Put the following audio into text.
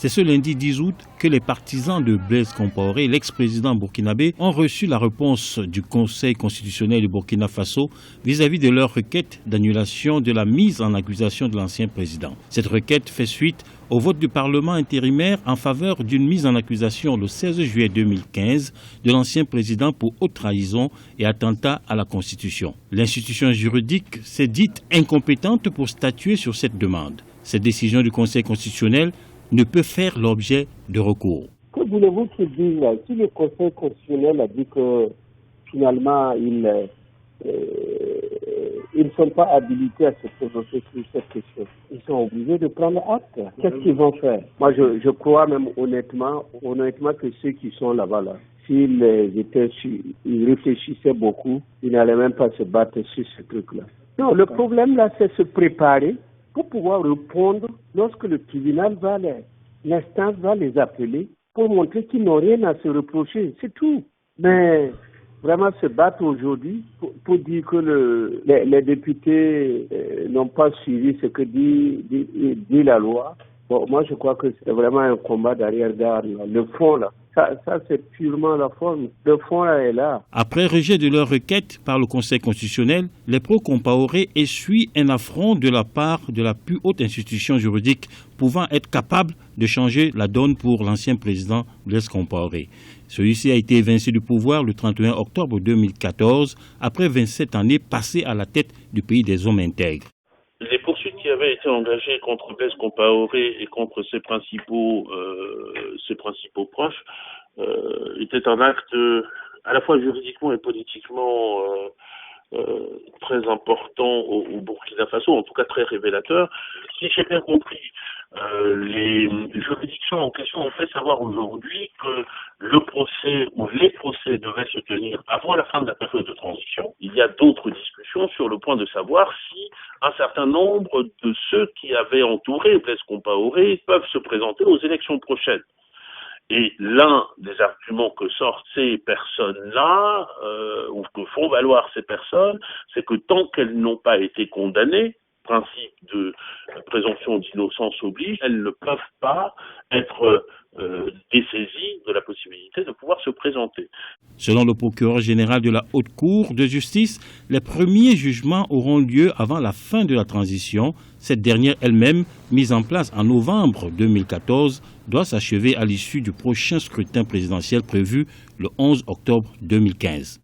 C'est ce lundi 10 août que les partisans de Blaise Compaoré, l'ex-président burkinabé, ont reçu la réponse du Conseil constitutionnel du Burkina Faso vis-à-vis de leur requête d'annulation de la mise en accusation de l'ancien président. Cette requête fait suite au vote du Parlement intérimaire en faveur d'une mise en accusation le 16 juillet 2015 de l'ancien président pour haute trahison et attentat à la Constitution. L'institution juridique s'est dite incompétente pour statuer sur cette demande. Cette décision du Conseil constitutionnel ne peut faire l'objet de recours. Que voulez-vous qu'il dise? Si le Conseil constitutionnel a dit que finalement ils ne sont pas habilités à se prononcer sur cette question, ils sont obligés de prendre acte. Qu'est-ce qu'ils vont faire? Moi je crois même honnêtement que ceux qui sont là-bas, s'ils ils réfléchissaient beaucoup, ils n'allaient même pas se battre sur ce truc-là. Non, le problème là, c'est se préparer pour pouvoir répondre lorsque le tribunal l'instance va les appeler pour montrer qu'ils n'ont rien à se reprocher, c'est tout. Mais vraiment se battre aujourd'hui pour dire que les députés n'ont pas suivi ce que dit la loi, bon, moi je crois que c'est vraiment un combat d'arrière-garde. Le fond là, ça c'est purement la forme. Le fond là est là. Après rejet de leur requête par le Conseil constitutionnel, les pro-Compaoré essuient un affront de la part de la plus haute institution juridique pouvant être capable de changer la donne pour l'ancien président Blaise Compaoré. Celui-ci a été évincé du pouvoir le 31 octobre 2014 après 27 années passées à la tête du pays des hommes intègres. Les poursuites qui avaient été engagées contre Blaise Compaoré et contre ses principaux proches étaient un acte à la fois juridiquement et politiquement très important au Burkina Faso, en tout cas très révélateur. Si j'ai bien compris, les juridictions en question ont fait savoir aujourd'hui que le procès ou les procès devaient se tenir avant la fin de la période de transition. Il y a d'autres discussions sur le point de savoir si un certain nombre de ceux qui avaient entouré Blaise Compaoré peuvent se présenter aux élections prochaines. Et l'un des arguments que sortent ces personnes-là, ou que font valoir ces personnes, c'est que tant qu'elles n'ont pas été condamnées, principe de présomption d'innocence oblige, elles ne peuvent pas être dessaisies de la possibilité de pouvoir se présenter. Selon le procureur général de la Haute Cour de justice, les premiers jugements auront lieu avant la fin de la transition. Cette dernière elle-même, mise en place en novembre 2014, doit s'achever à l'issue du prochain scrutin présidentiel prévu le 11 octobre 2015.